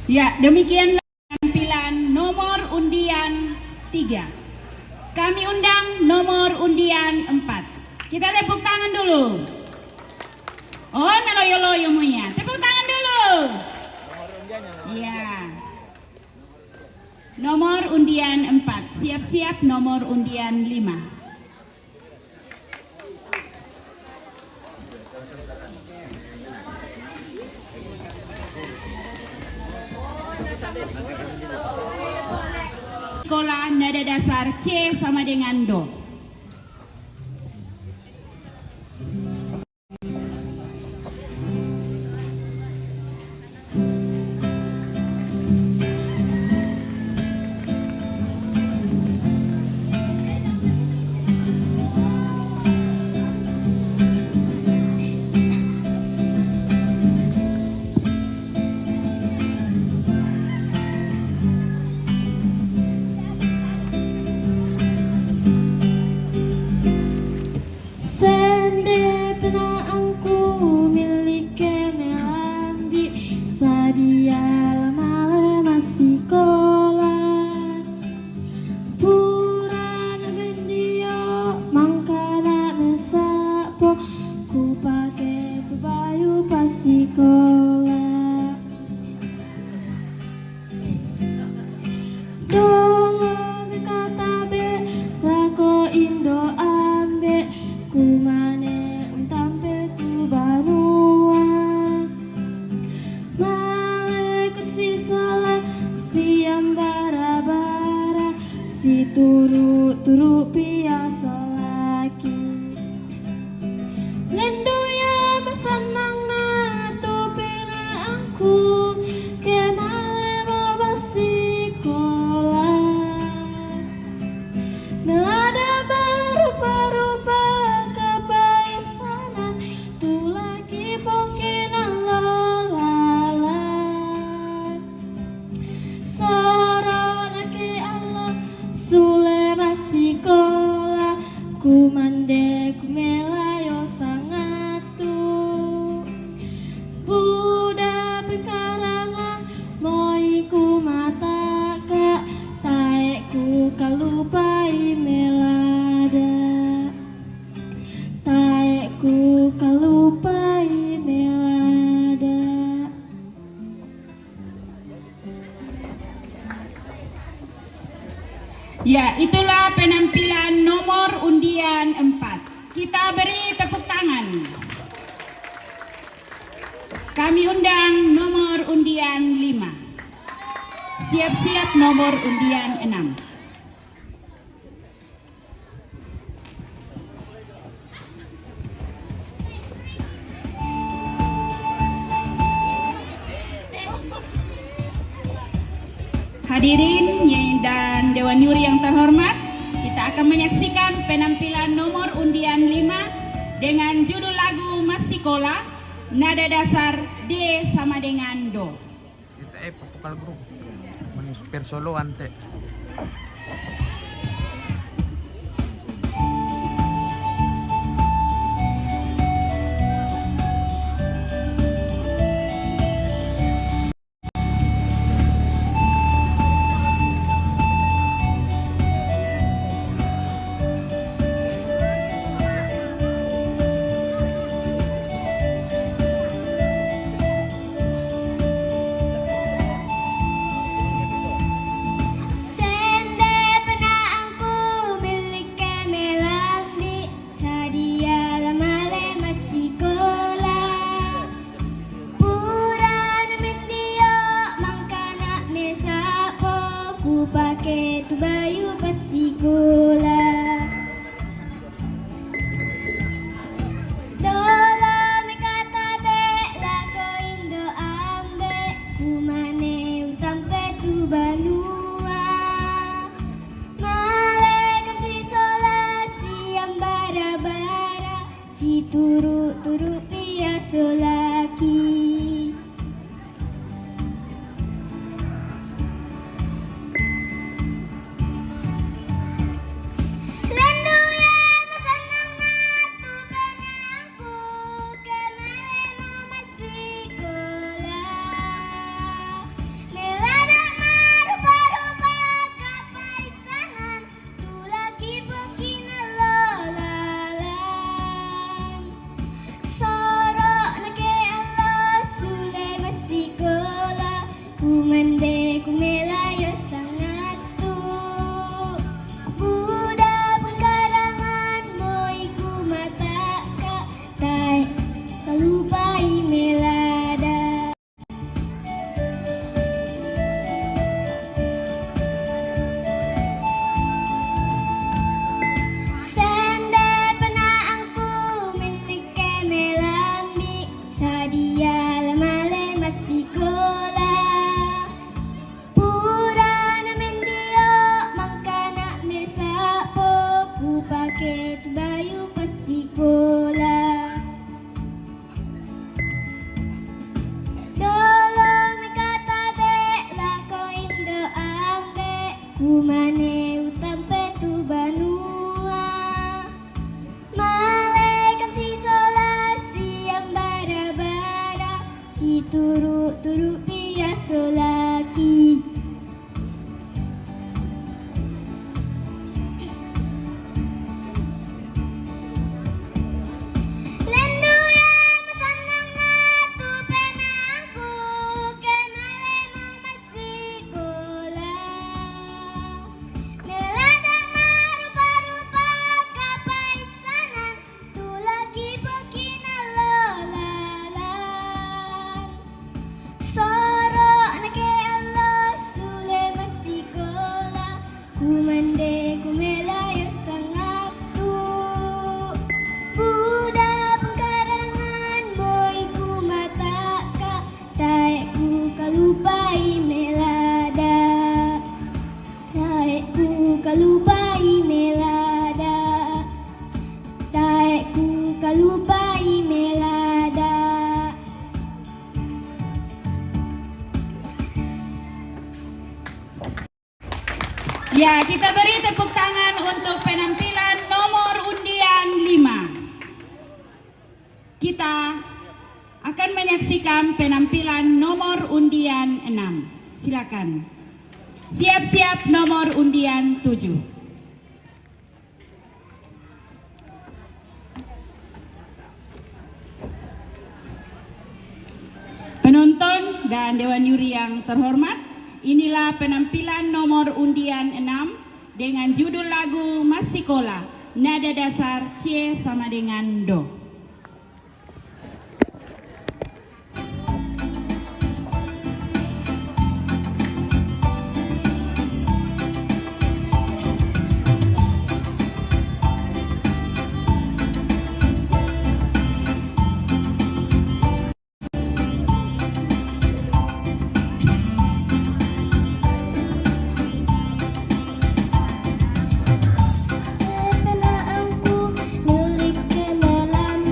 Ya, demikianlah penampilan nomor undian 3. Kami undang nomor undian 4. Kita tepuk tangan dulu. Oh, naloyo-loyo muya. Tepuk tangan dulu. Iya. Nomor undian 4. Siap-siap nomor undian 5. Sekolah nada dasar C sama dengan Do. Turu piasa lagi Lendo ya masanang na tupina angku Kemale mabasikola Melada berupa-rupa kebaisanan Tu lagi pokinan lolalan Soro laki Allah Sule masikola kumande kumelayo sangatu Buda pekarangan moi kumataka taeku kalupai melada taeku kalupai melada. Ya, itulah penampilan nomor undian 4. Kita beri tepuk tangan. Kami undang nomor undian 5. Siap-siap nomor undian 6. Hadirin dan Dewan Juri yang terhormat, kita akan menyaksikan penampilan nomor undian 5 dengan judul lagu Masikola, nada dasar D sama dengan Do. Kita vokal grup, per solo ante. sekolah. Dola me kata bela ko indo ambe kumane utampe tu banua. Malekan si sola si ambara-bara si turu-turu pia solaki. Kumande kumelayo sangat tu Buda pengkarangan moy kumata ka tay kalupai melada. Sende penaangku milik melami sadia lamale masih kola. Pakai bayu pasti kola. Dolo me kata bela ko indo ambe kumane utampe tu banua. Malekan si sola si ambara-bara si turu-turu pia solaki. Kumande kumelayo sangat tu Buda pengkarangan moy kumata ka tay ku kalupai melada. Tay ku kalupai melada. Tay ku kalupai melada. Ya, kita beri tepuk tangan untuk penampilan nomor undian 5. Kita akan menyaksikan penampilan nomor undian 6. Silakan. Siap-siap nomor undian 7. Penonton dan Dewan Juri yang terhormat, inilah penampilan nomor undian 6 dengan judul lagu Masikola, nada dasar C sama dengan Do. Penaangku milik kemelam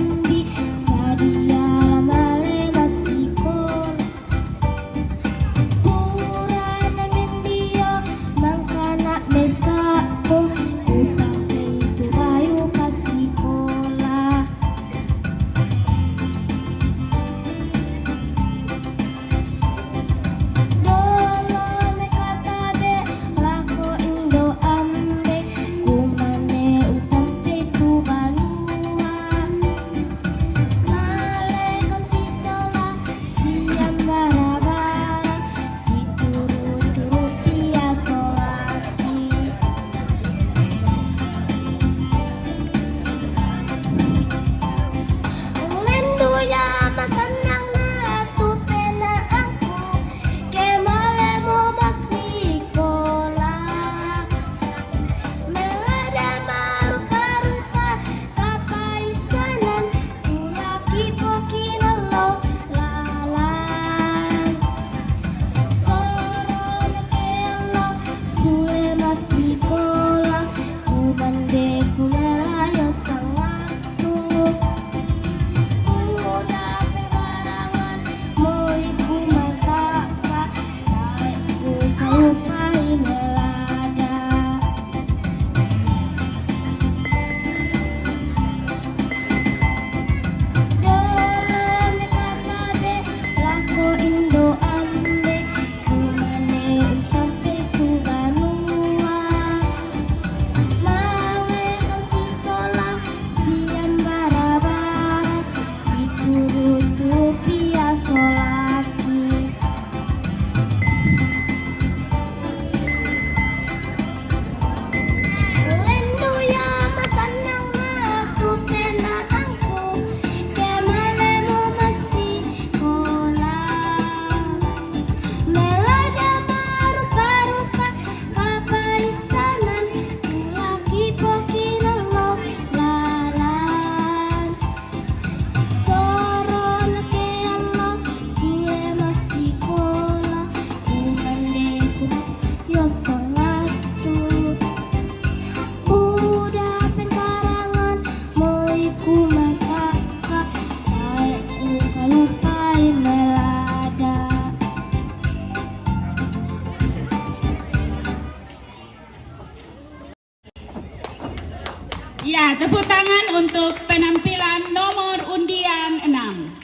Ya, tepuk tangan untuk penampilan nomor undian 6.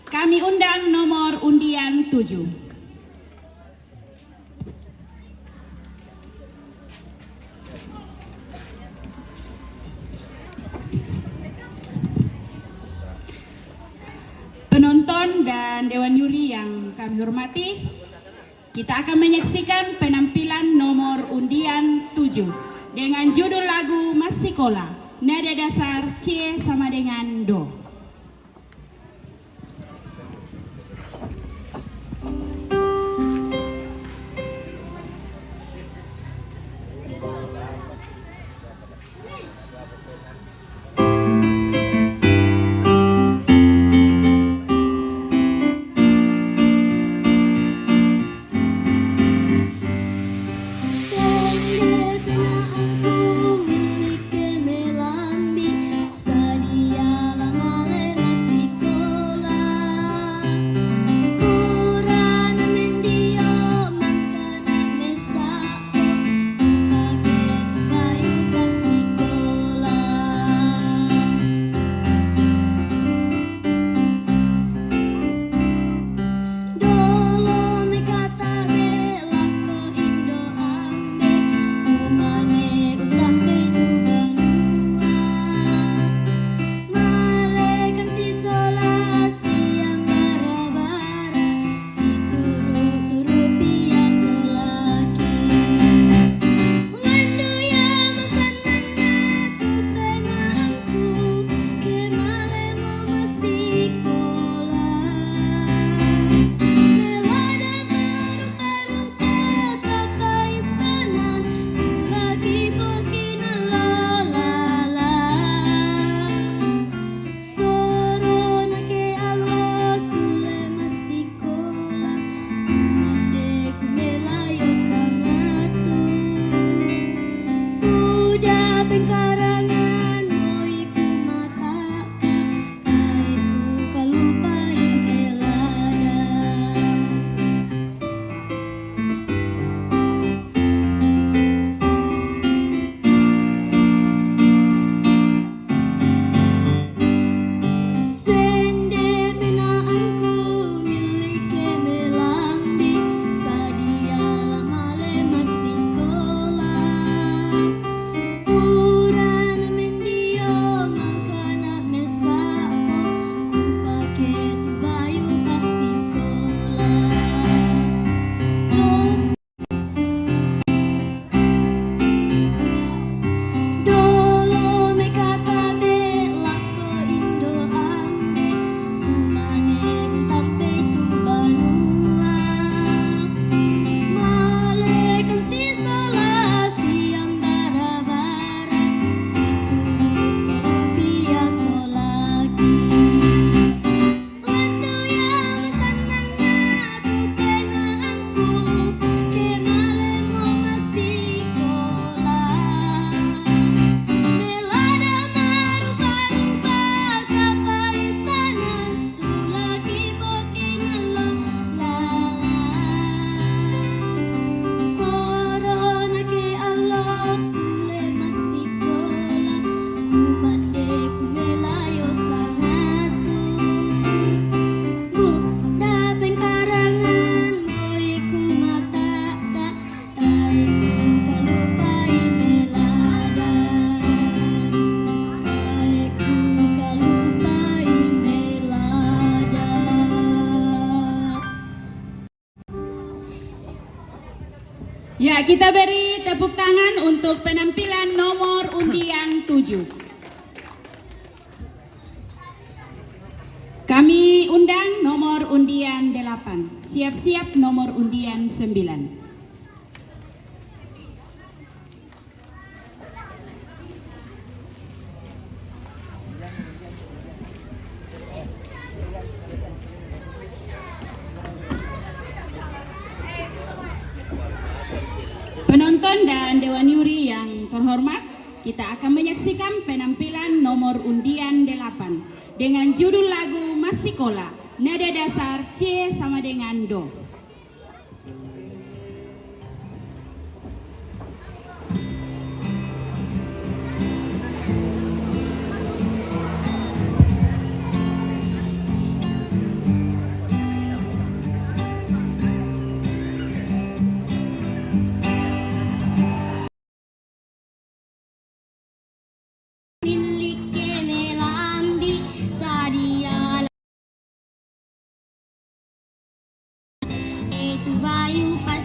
Kami undang nomor undian 7. Penonton dan Dewan Juri yang kami hormati, kita akan menyaksikan penampilan nomor undian 7 dengan judul lagu Masikola, nada dasar C sama dengan Do. Ya, kita beri tepuk tangan untuk penampilan nomor undian 7. Kami undang nomor undian 8. Siap-siap nomor undian 9. Penonton dan Dewan Juri yang terhormat, kita akan menyaksikan penampilan nomor undian 8 dengan judul lagu Masikola, nada dasar C sama dengan Do.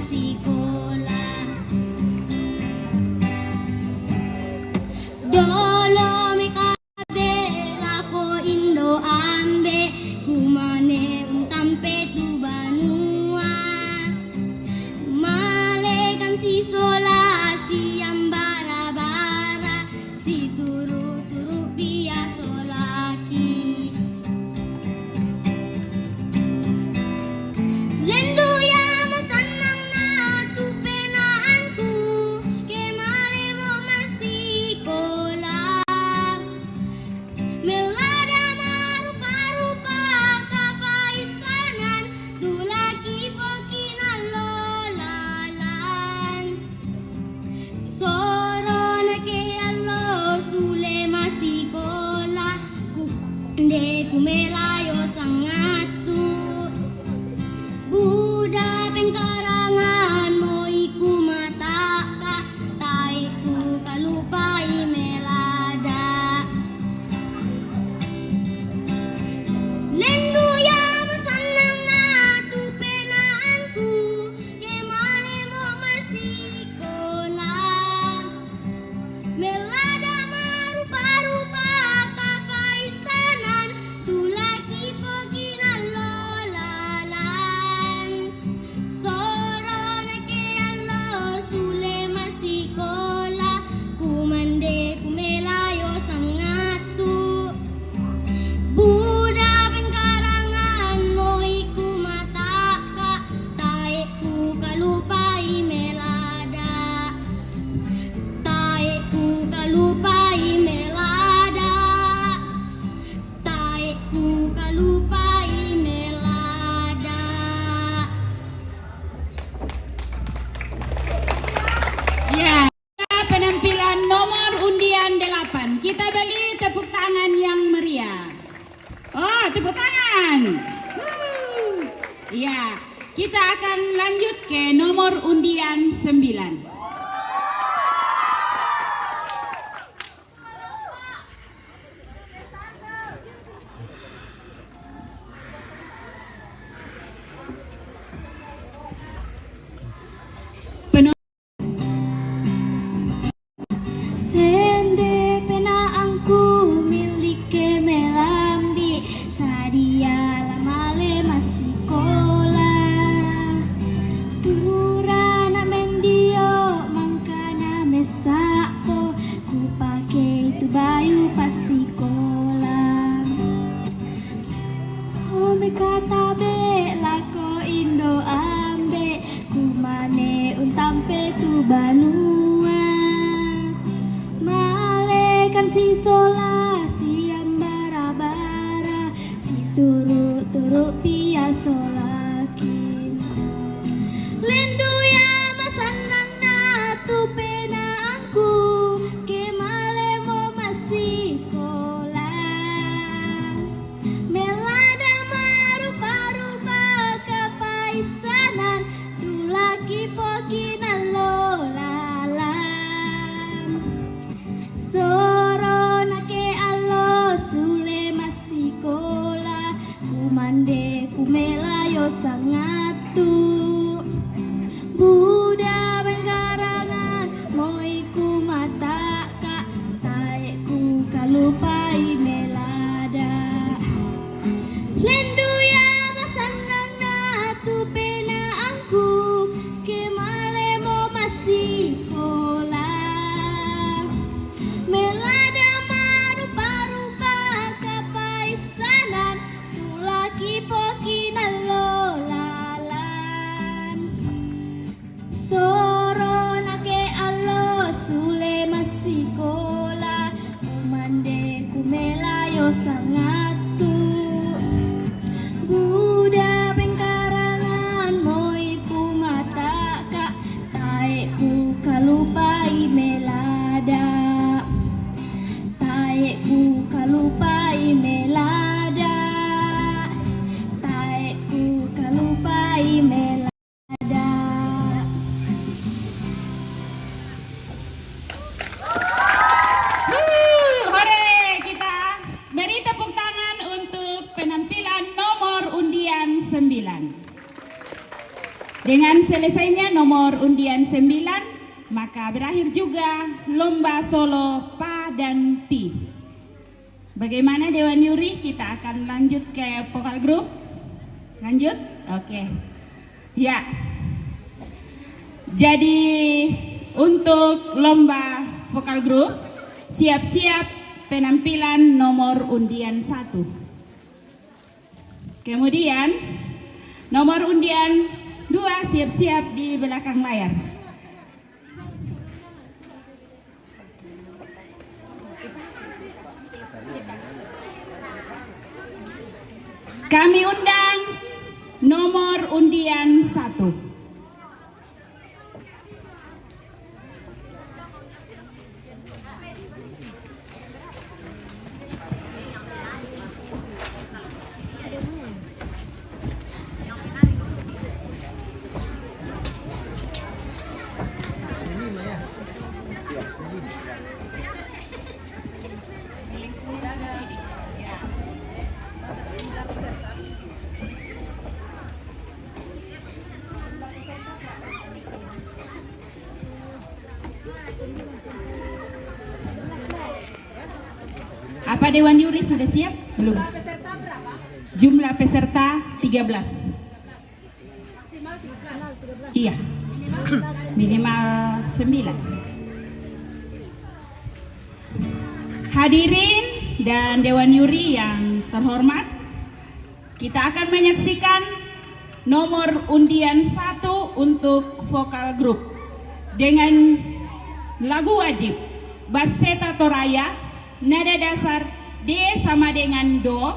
masikola. Dolo mi kabela ko Indo ambe kumane tampe tu banua. Malekan si sola si ambara-bara si turu-turu pia solaki. Lendu ya masanang na tu penaanku ke mare mo masikola. Melada marupa-rupa kapaisanan tulaki pokinalolalan. Soro na ke allo sule masikola kunde kumelayo sangatu. Buda pengkarangan mo iku mataka taiku kalupai melada. Lendu ya masanang na tu penaanku ke mane mo masikola. Melada marupa-rupa kapaisanan tulaki pokinalolalan. Soro na ke allo sule masikola kumande kumelayo sangatu. Buda pengkarangan mo iku mataka taeku kalupai melada. Taeku kalupai melada. Taeku kalupai melada. Ya, penampilan nomor undian 8. Kita beri tepuk tangan yang meriah. Oh, tepuk tangan. Ya, kita akan lanjut ke nomor undian 9. Sende penaangku milik melambi sadia lamale masikola. Purana mendio mangkana mesako ku pake itu bayu pasikola. Home kata bela ko Indo ambe kumane untampe tu banua. Malekan si sola si ambara-bara si turu-turu pia solaki. Lendu ya masanang na tu penaangku ke male mo masikola. Melada marupa-rupa kapaisanan tulaki pokinalolalan. Soro na ke allo sule masikola kumande kumelayo sangatu. Buda pengkarangan mo iku mataka taeku kalupai melada. Lendu ya masanang na tu penaangku ke male mo masikola. Melada marupa-rupa kapaisanan tulaki pokinalolalan. Soro na ke allo sule masikola kumande kumelayo sangatu. Buda pengkarangan mo iku mataka taeku kalupai melada. Taeku kalupai melada. Taeku kalupai melada. Hore, kita beri tepuk tangan Dengan selesainya nomor undian 9, maka berakhir juga lomba solo Pa dan Pi. Bagaimana Dewan Juri? Kita akan lanjut ke vokal grup. Lanjut? Oke. Ya. Jadi untuk lomba vokal grup, siap-siap penampilan nomor undian 1. Kemudian nomor undian 2 siap-siap di belakang layar. Kami undang nomor undian 1. Apa Dewan Juri sudah siap? Belum. Jumlah peserta 13. Iya. Minimal 9. Hadirin dan Dewan Juri yang terhormat, kita akan menyaksikan nomor undian 1 untuk vokal grup dengan lagu wajib Baseta Toraya, nada dasar D sama dengan Do,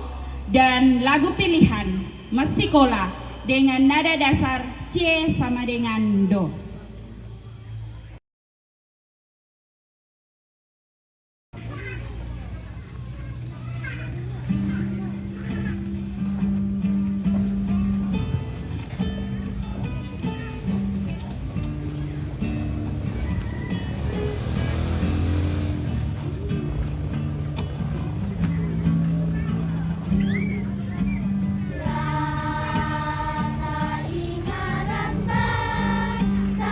dan lagu pilihan Masikola dengan nada dasar C sama dengan Do. Ta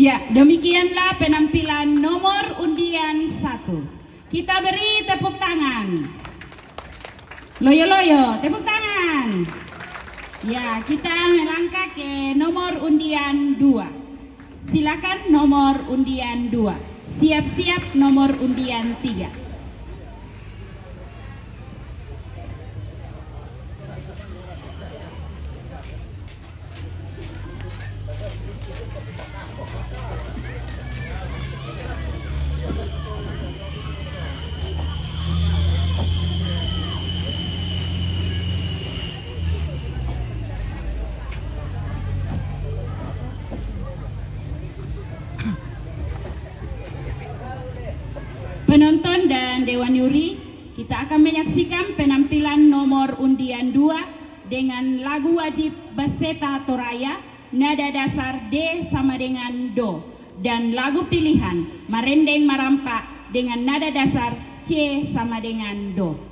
Ya, demikianlah penampilan nomor undian 1. Kita beri tepuk tangan. Loyo-loyo, tepuk tangan. Ya, kita melangkah ke nomor undian 2. Silakan nomor undian 2. Siap-siap nomor undian 3. Penonton dan Dewan Juri, kita akan menyaksikan penampilan nomor undian 2 dengan lagu wajib Baseta Toraya, nada dasar D sama dengan Do, dan lagu pilihan Marendeng Marampak dengan nada dasar C sama dengan Do.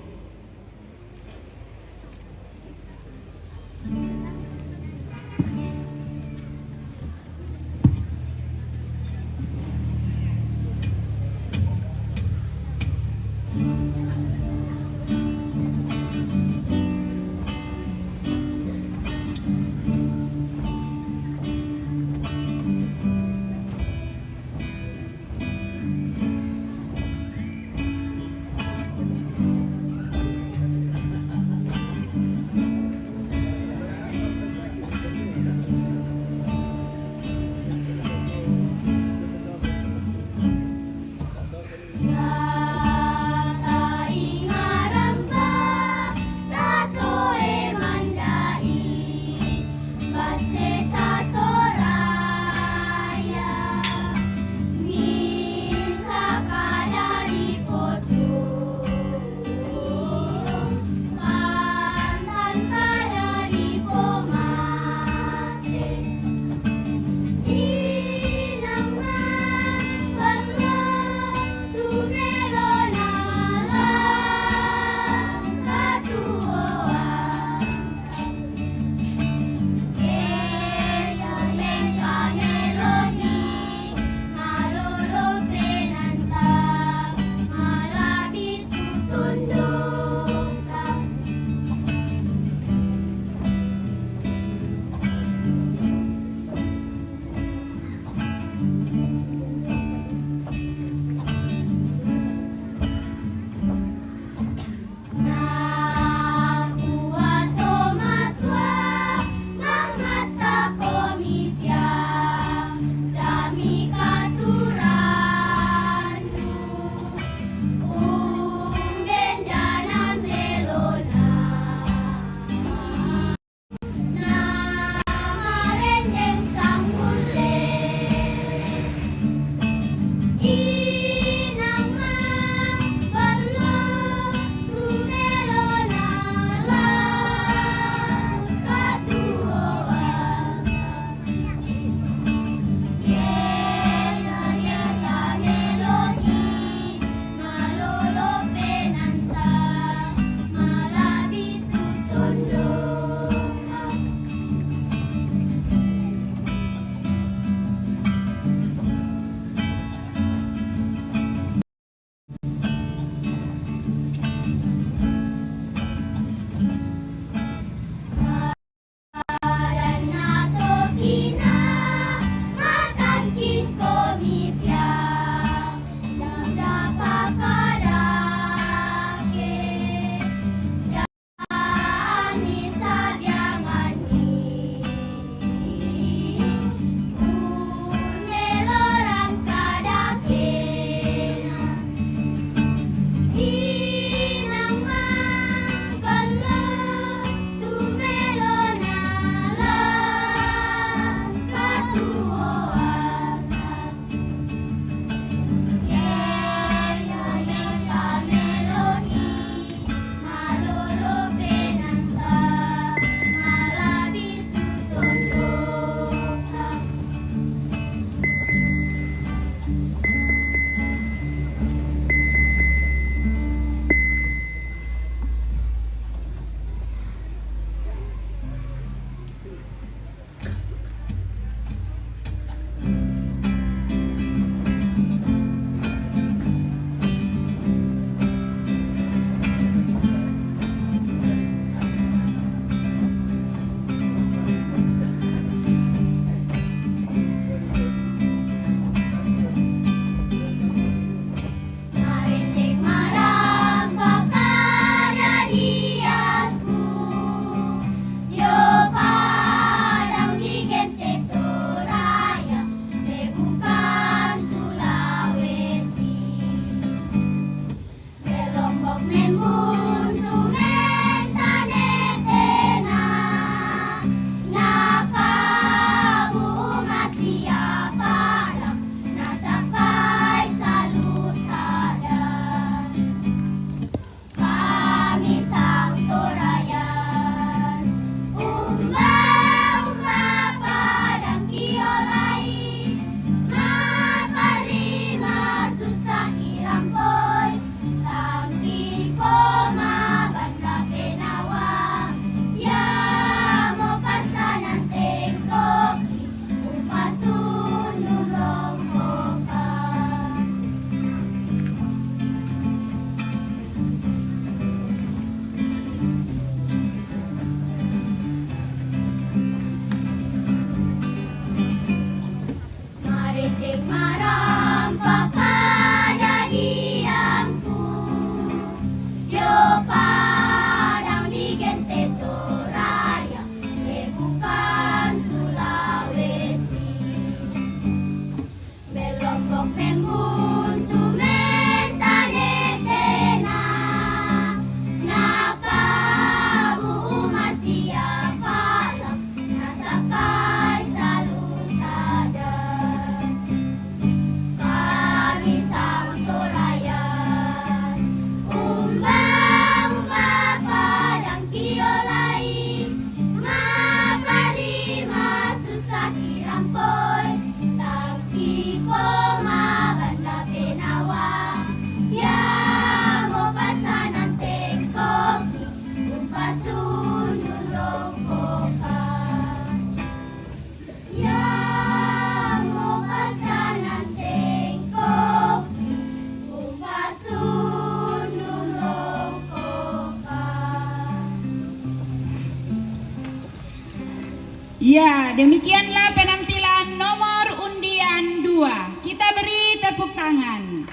Ya, demikianlah penampilan nomor undian 2. Kita beri tepuk tangan.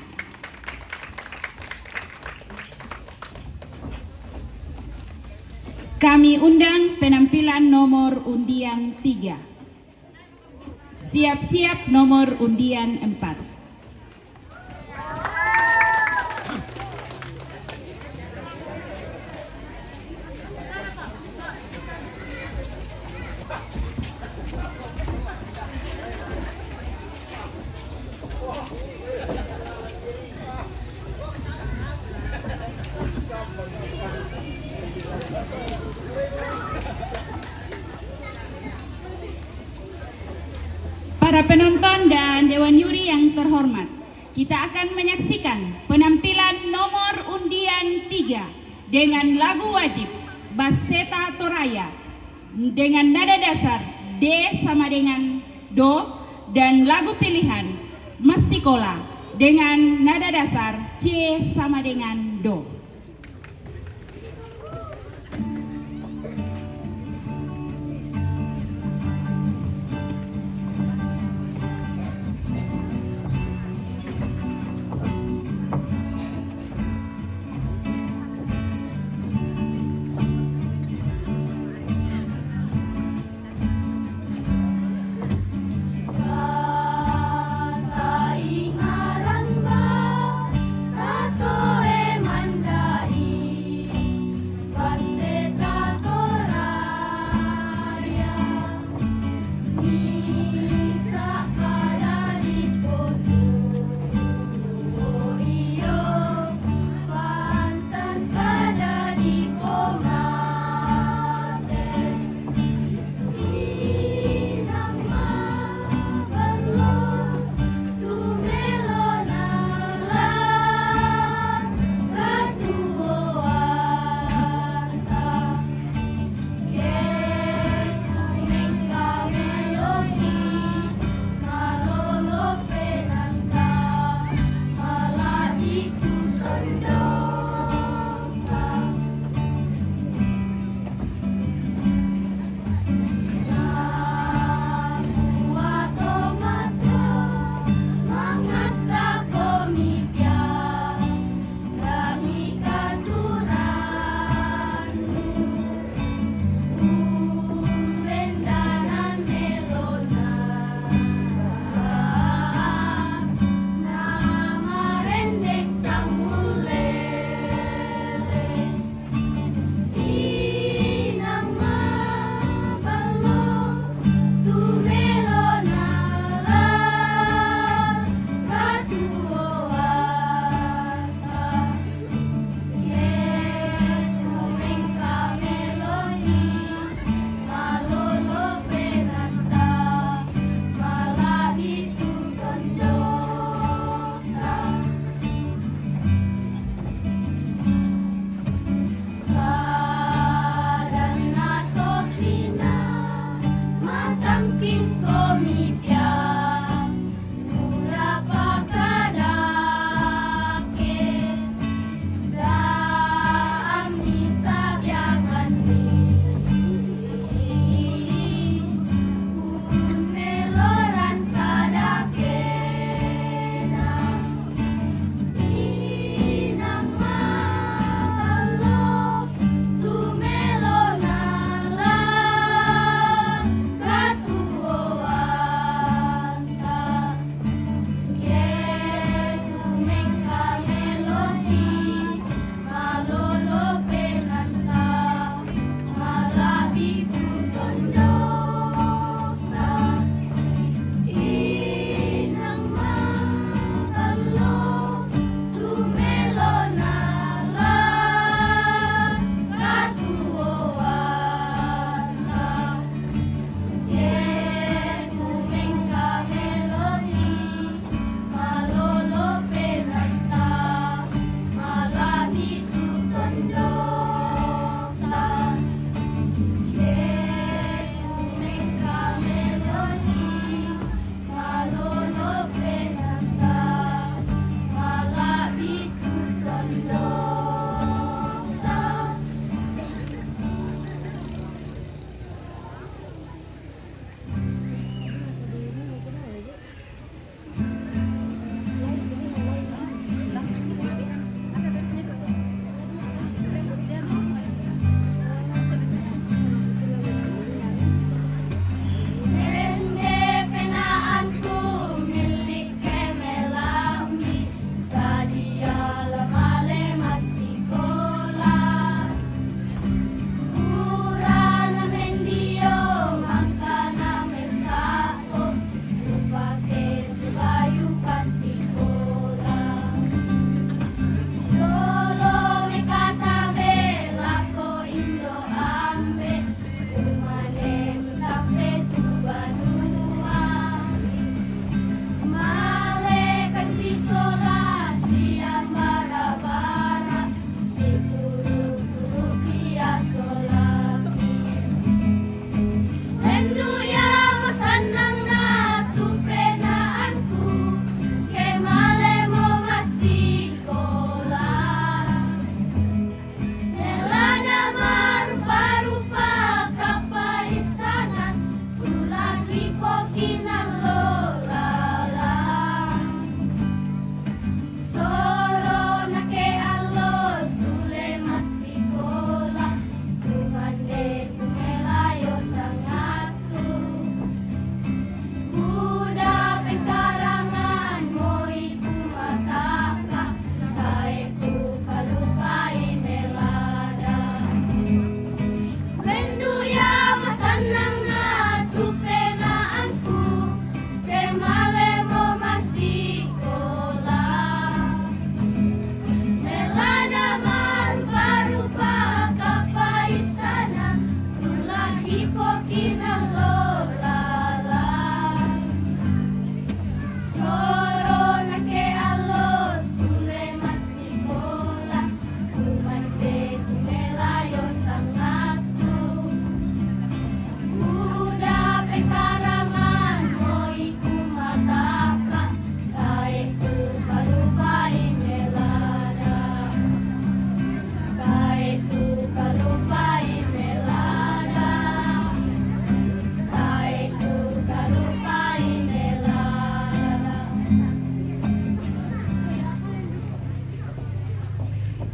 Kami undang penampilan nomor undian 3. Siap-siap nomor undian 4. Para penonton dan Dewan Juri yang terhormat, kita akan menyaksikan penampilan nomor undian 3 dengan lagu wajib Baseta Toraya dengan nada dasar D sama dengan Do dan lagu pilihan Masikola dengan nada dasar C sama dengan Do. Tato e manda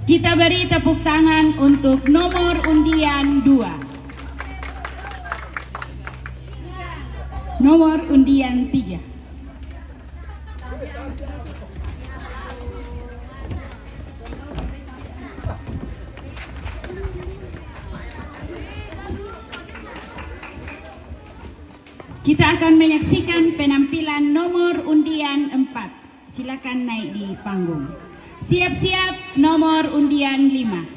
Kita beri tepuk tangan untuk nomor undian 2. Nomor undian 3. Kita akan menyaksikan penampilan nomor undian 4. Silakan naik di panggung. Siap-siap nomor undian 5.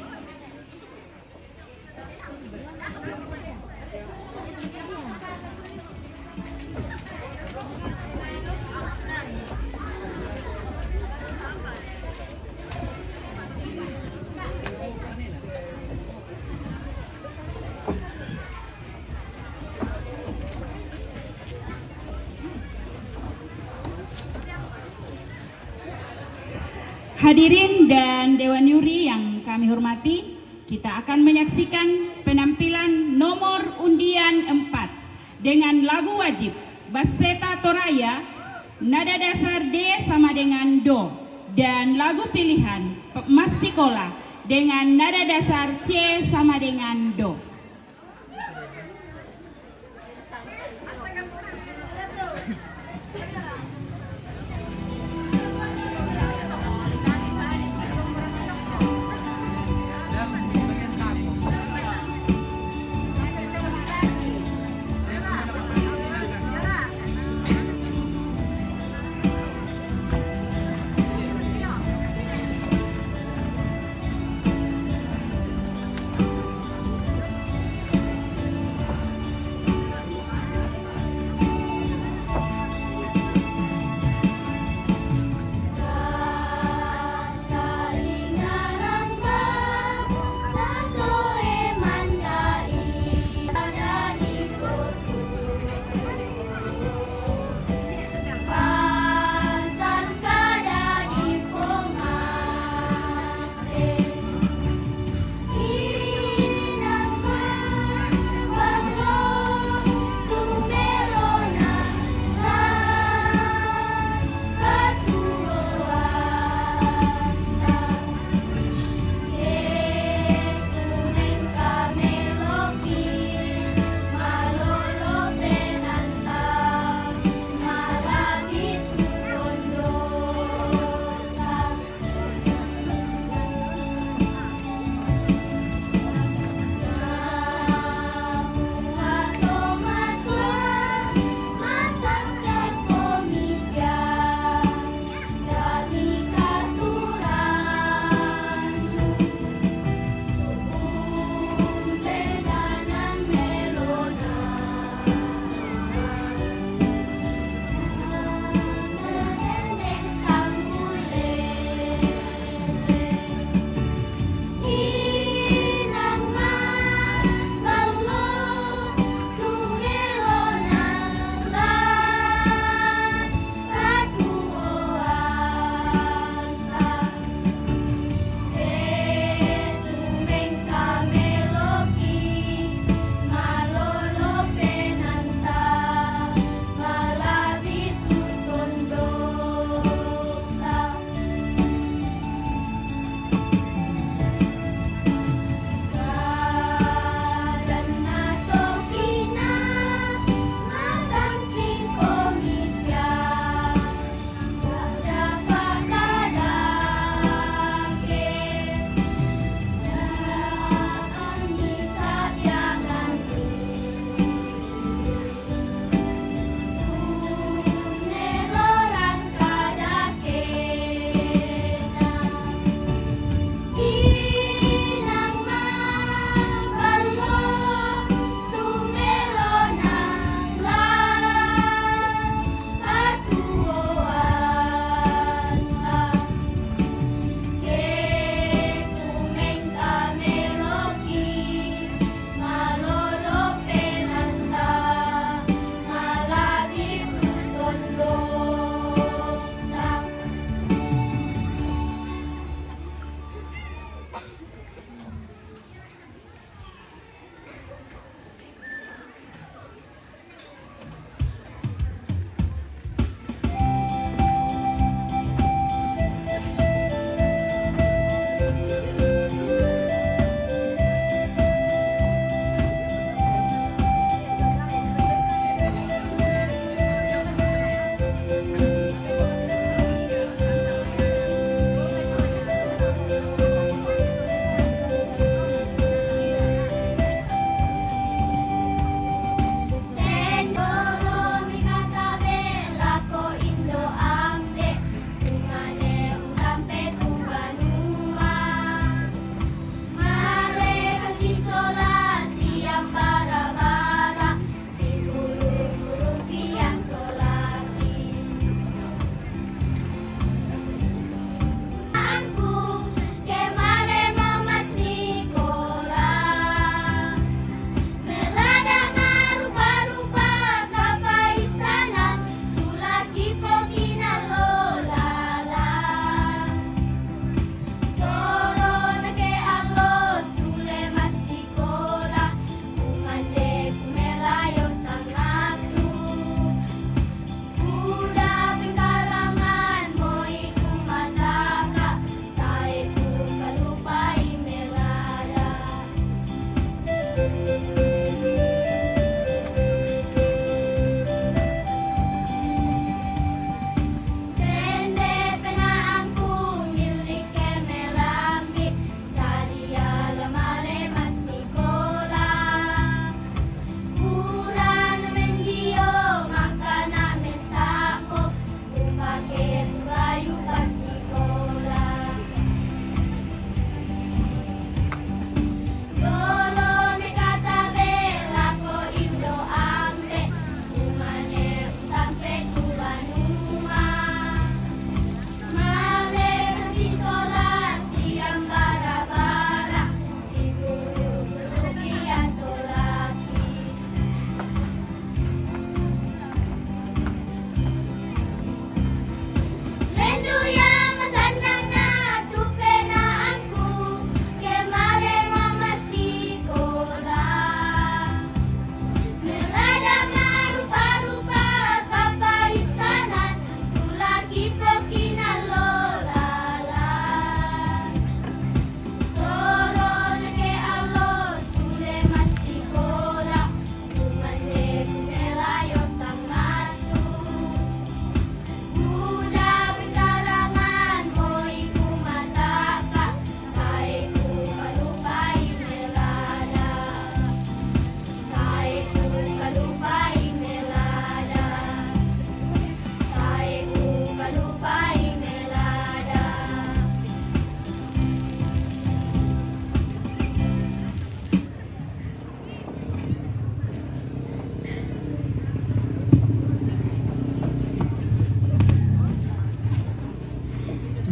Hadirin dan Dewan Juri yang kami hormati, kita akan menyaksikan penampilan nomor undian 4 dengan lagu wajib Baseta Toraya, nada dasar D sama dengan Do, dan lagu pilihan Masikola dengan nada dasar C sama dengan Do.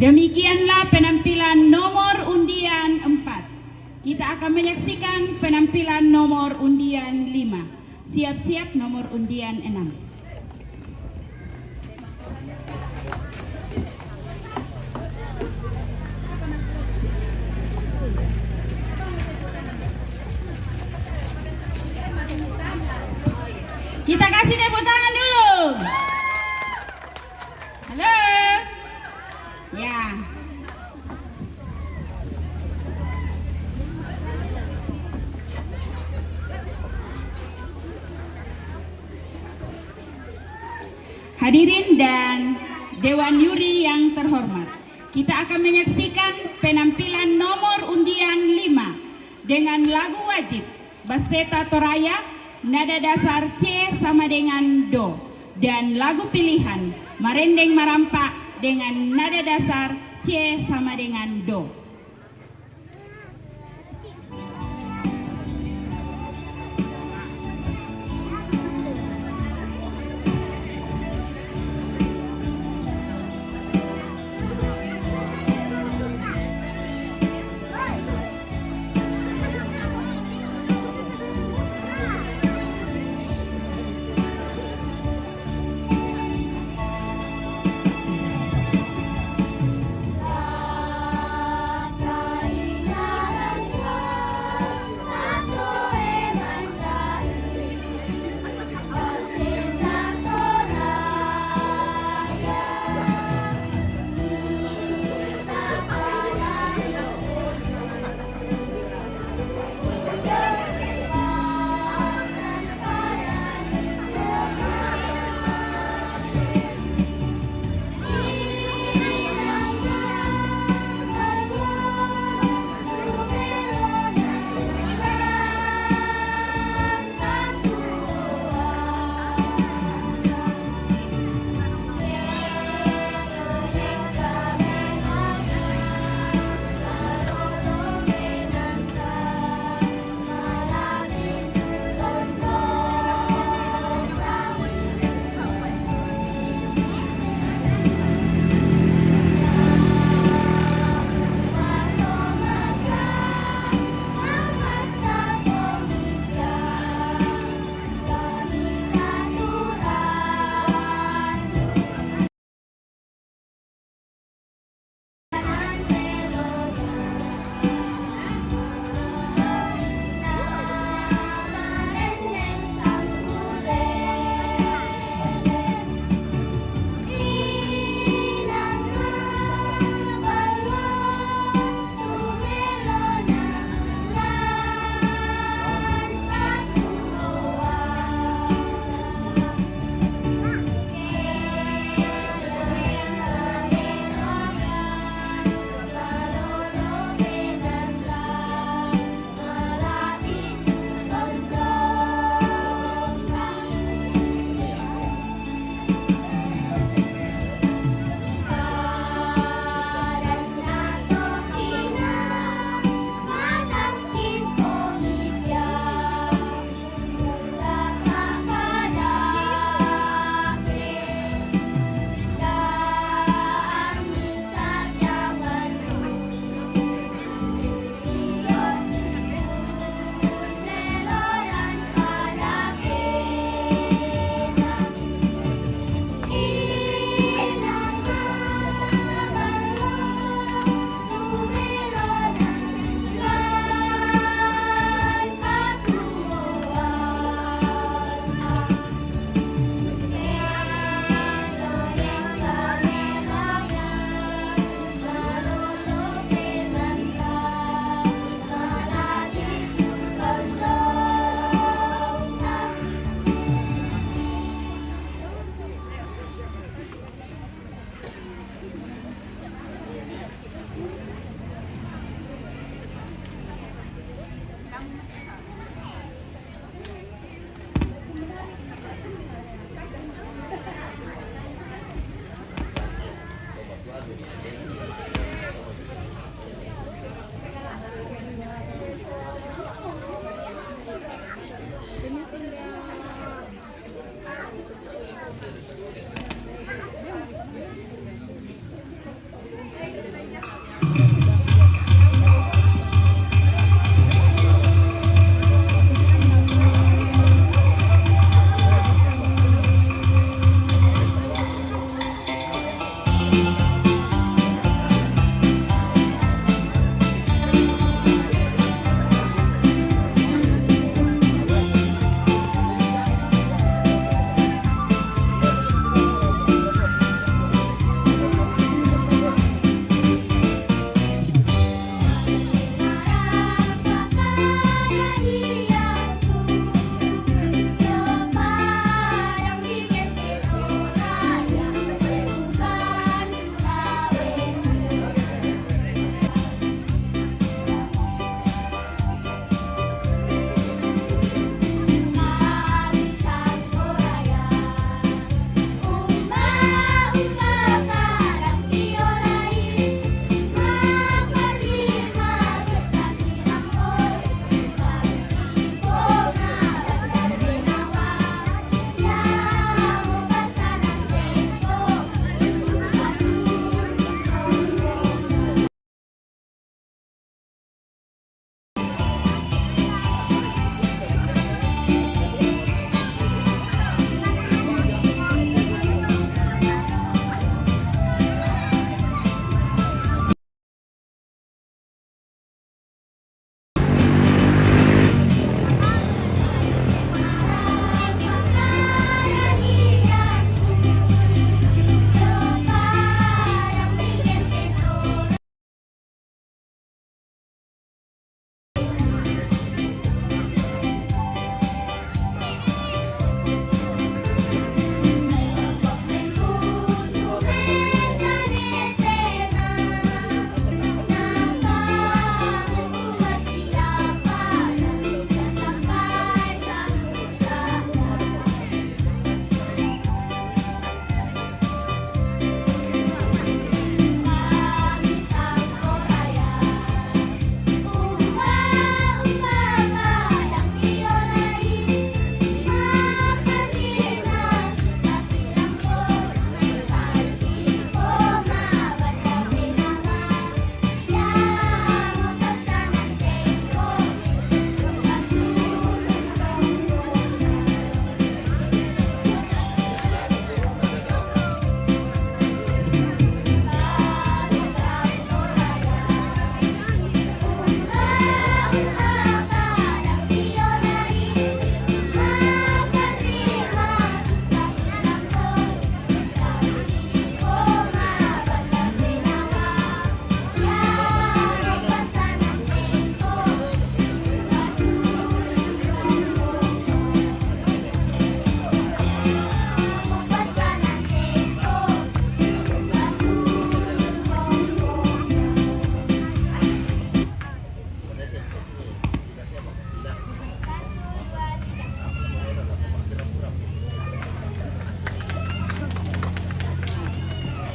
Demikianlah penampilan nomor undian 4. Kita akan menyaksikan penampilan nomor undian 5. Siap-siap nomor undian 6. Kita kasih tepuk tangan dulu. Halo. Ya. Hadirin dan Dewan Juri yang terhormat, kita akan menyaksikan penampilan nomor undian 5 dengan lagu wajib Baseta Toraya, nada dasar C sama dengan Do, dan lagu pilihan Marendeng Marampak dengan nada dasar C sama dengan Do.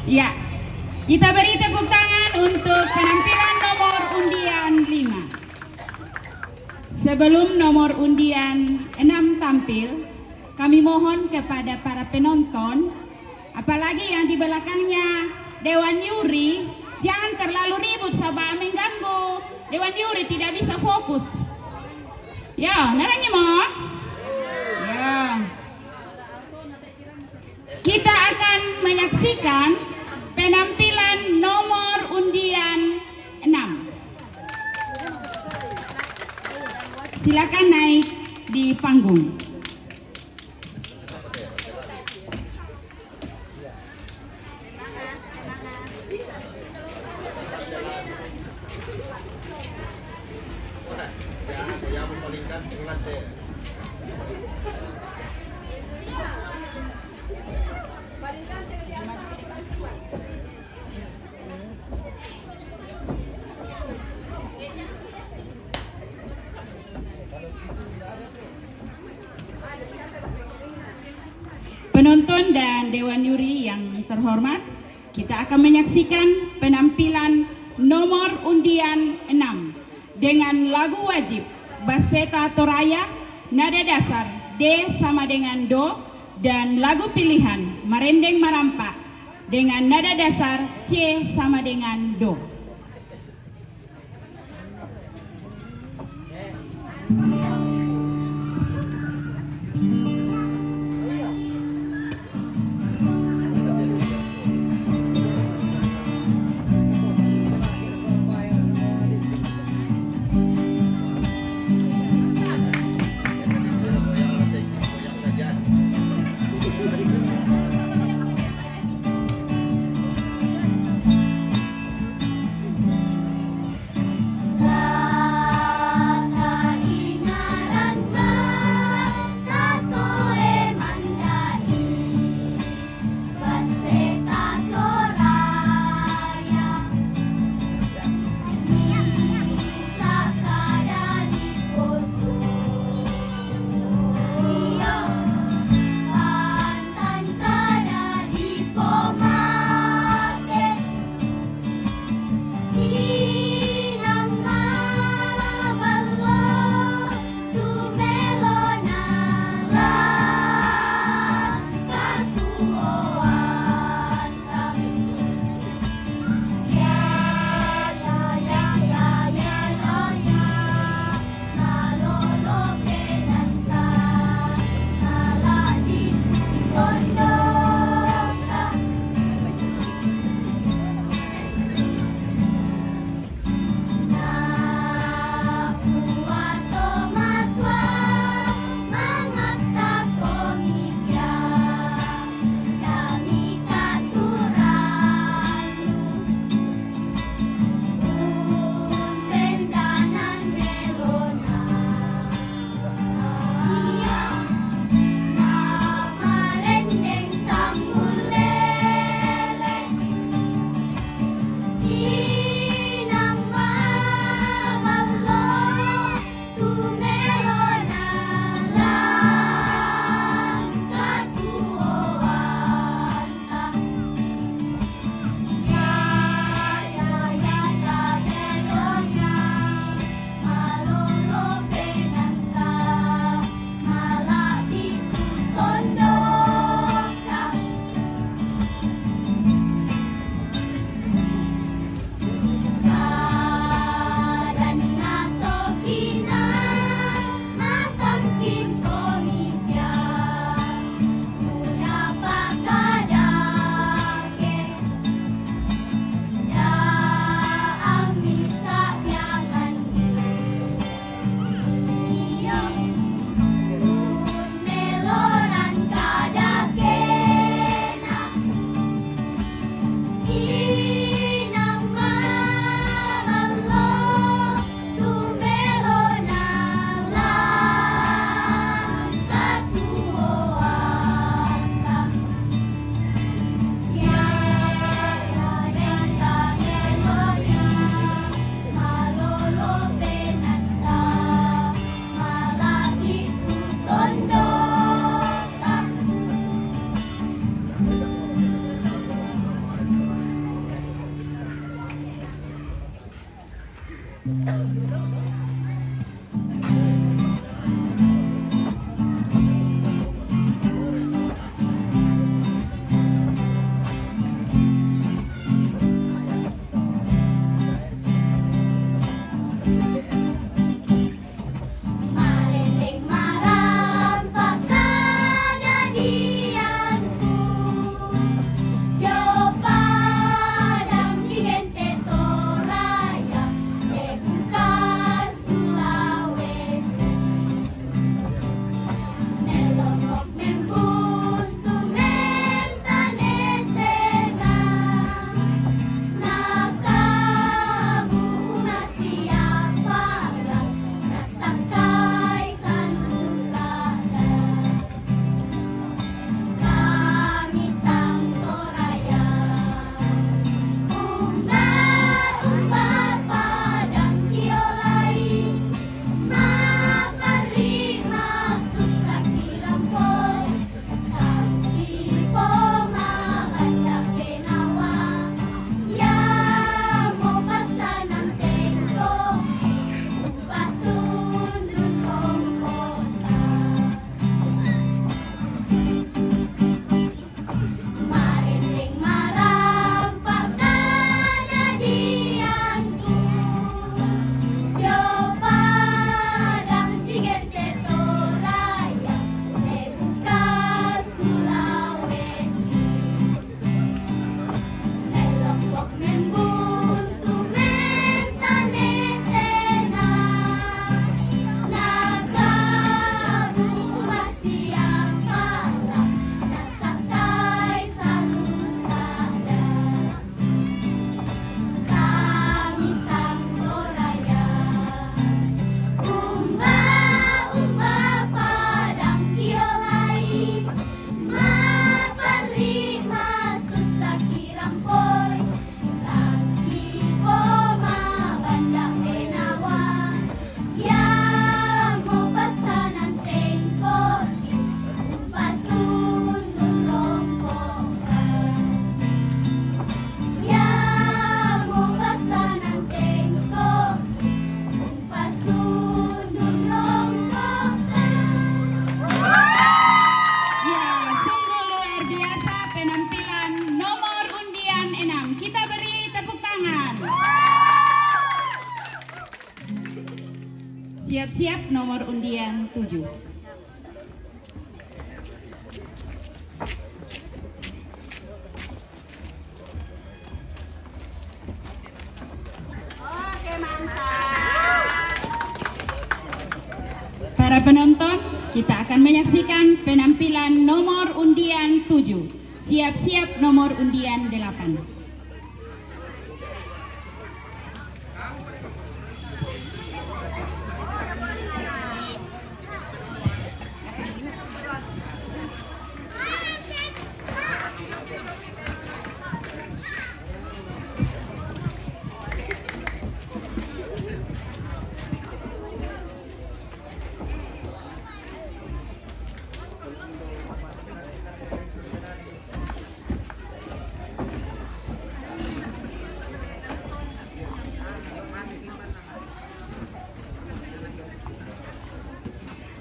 Ya, kita beri tepuk tangan untuk penampilan nomor undian 5. Sebelum nomor undian 6 tampil, kami mohon kepada para penonton, apalagi yang di belakangnya Dewan Juri, jangan terlalu ribut sabab mengganggu. Dewan Juri tidak bisa fokus. Ya, naranya mau? Ya. Kita akan menyaksikan penampilan nomor undian 6. Silakan naik di panggung. Penonton dan Dewan Juri yang terhormat, kita akan menyaksikan penampilan nomor undian 6 dengan lagu wajib Baseta Toraya, nada dasar D sama dengan Do, dan lagu pilihan Marendeng Marampa dengan nada dasar C sama dengan Do. Siap-siap nomor undian 7. Para penonton, kita akan menyaksikan penampilan nomor undian 7. Siap-siap nomor undian 8.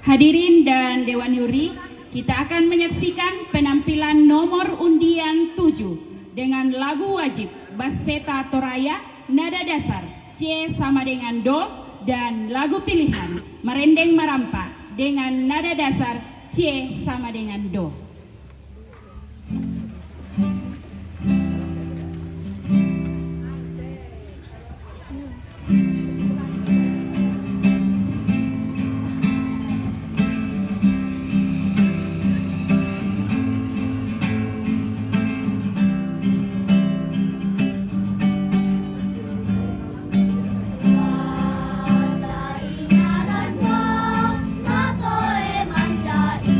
Hadirin dan Dewan Juri, kita akan menyaksikan penampilan nomor undian 7 dengan lagu wajib Baseta Toraya, nada dasar C sama dengan Do, dan lagu pilihan Merendeng Marampa dengan nada dasar C sama dengan Do. Mata ingaran kau, matoe mandai.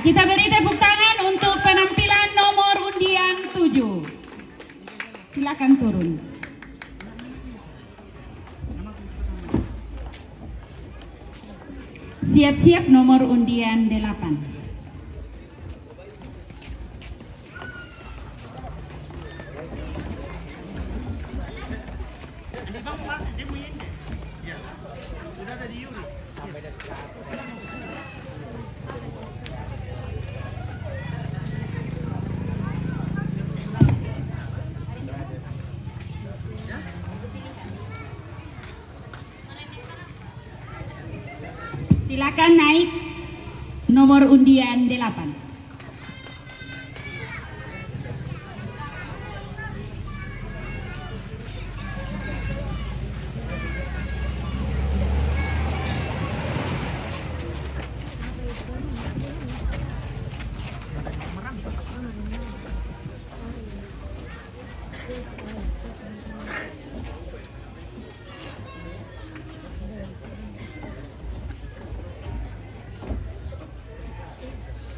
kita beri tepuk tangan untuk penampilan nomor undian 7. Silakan turun. Siap-siap nomor undian 8. Silakan naik nomor undian 8.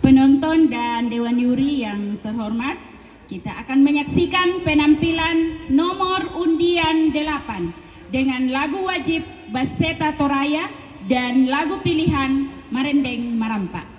Penonton dan Dewan Juri yang terhormat, kita akan menyaksikan penampilan nomor undian 8 dengan lagu wajib Baseta Toraya dan lagu pilihan Marendeng Marampa.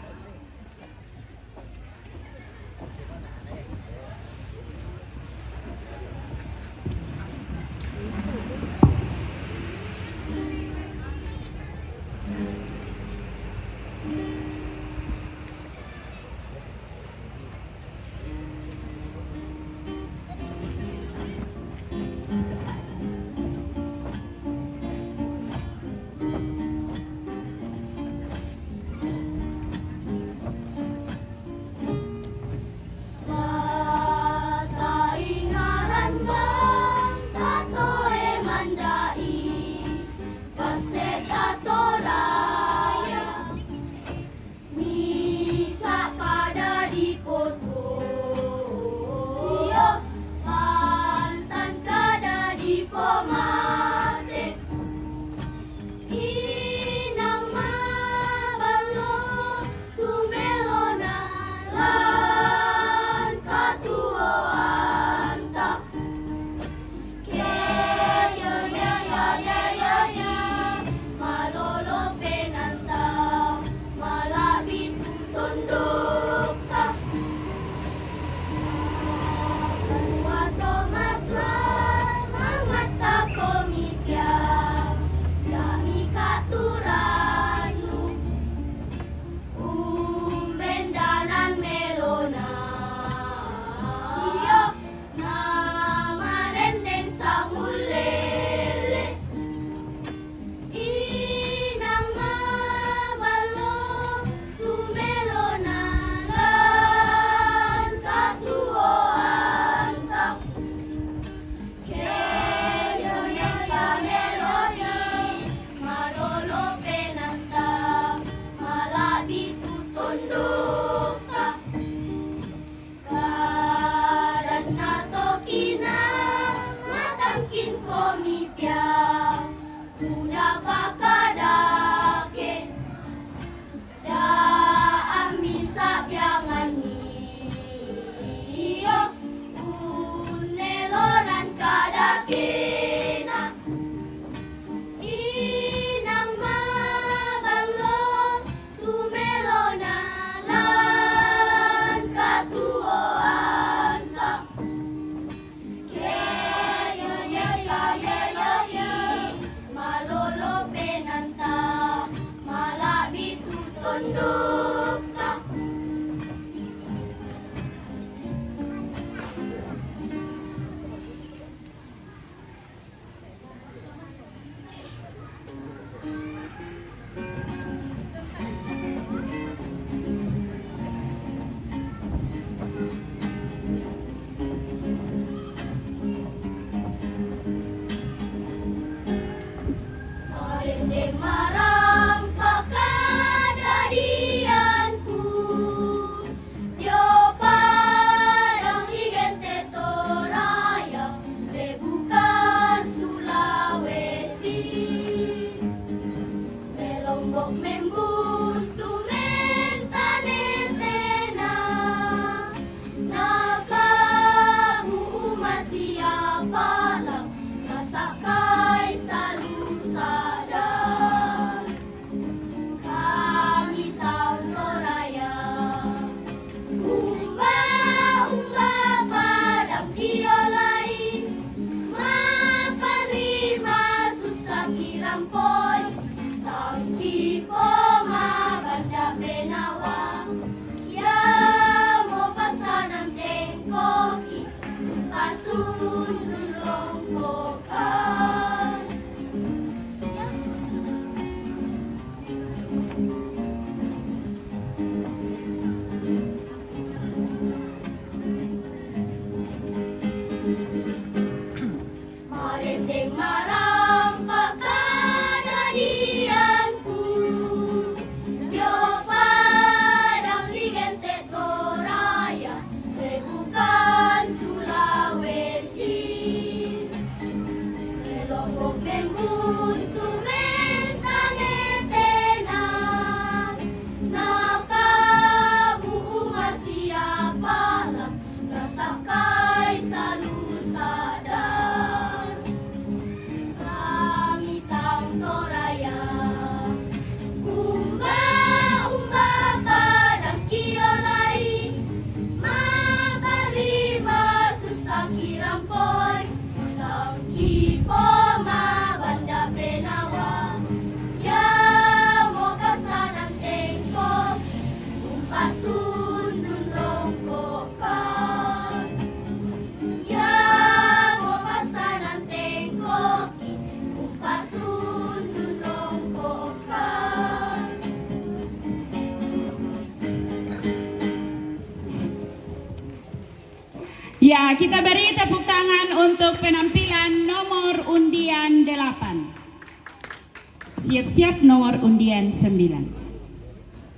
Ya, kita beri tepuk tangan untuk penampilan nomor undian 8. Siap-siap nomor undian 9.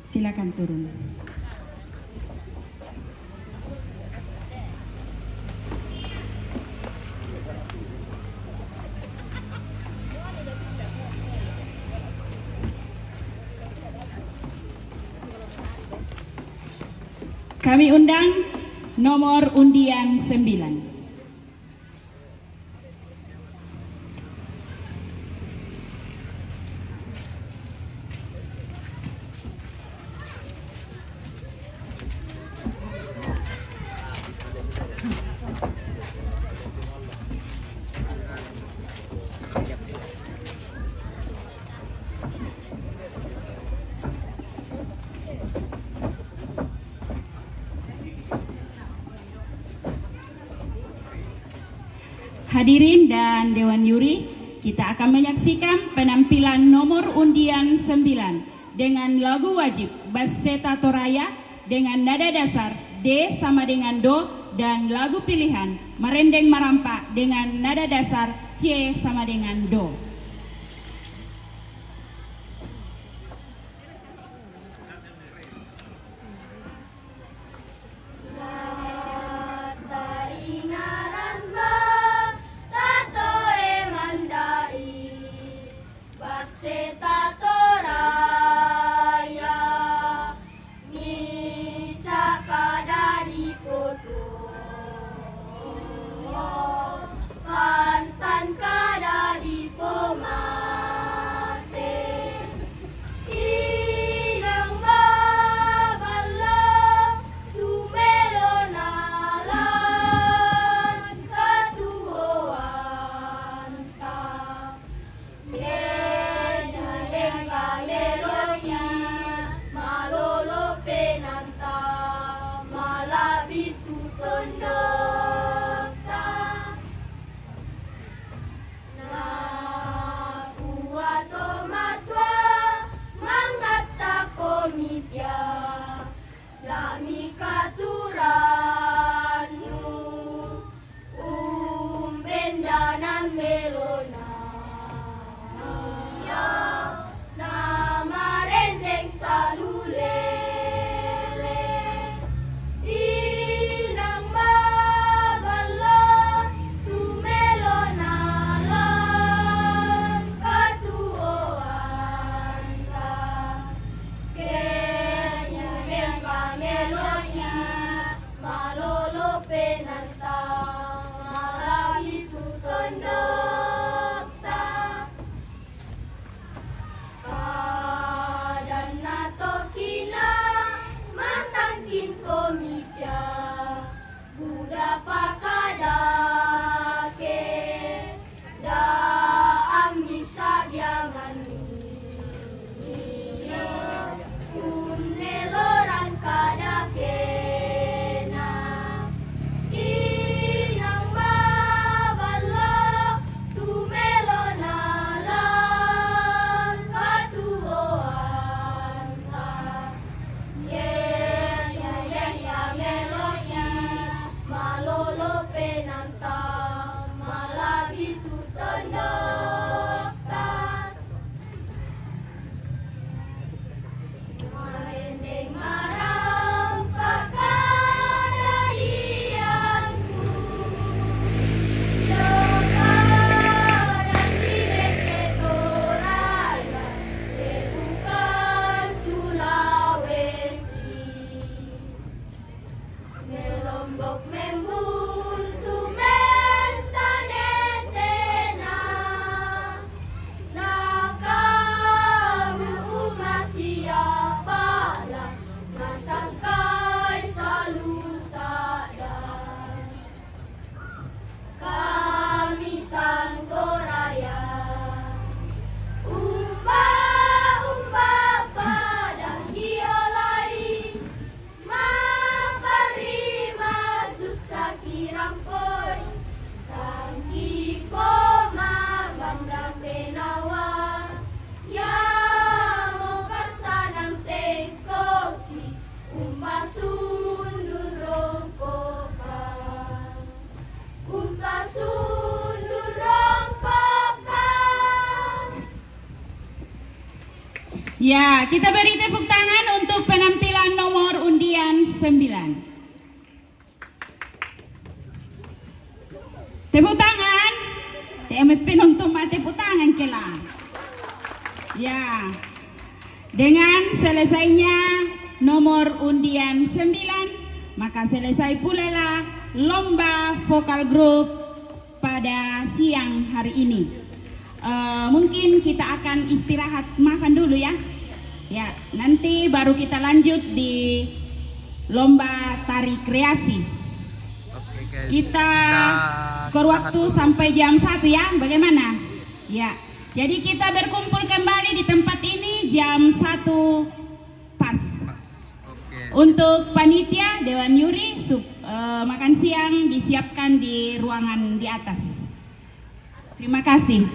Silakan turun. Kami undang nomor undian 9. Hadirin dan Dewan Juri, kita akan menyaksikan penampilan nomor undian 9 dengan lagu wajib Baseta Toraya dengan nada dasar D sama dengan Do dan lagu pilihan Merendeng Marampa dengan nada dasar C sama dengan Do. Ya, kita beri tepuk tangan untuk penampilan nomor undian 9. Tepuk tangan. TMP nonton tepuk tangan kela. Ya. Dengan selesainya nomor undian 9, maka selesai pula lah lomba vokal grup pada siang hari ini. Mungkin kita akan istirahat makan dulu ya. Ya, nanti baru kita lanjut di lomba tari kreasi. Oke, guys. Kita skor waktu sampai jam 1 ya. Bagaimana? Ya. Jadi kita berkumpul kembali di tempat ini jam 1 pas. Oke. Untuk panitia Dewan Juri makan siang disiapkan di ruangan di atas. Terima kasih.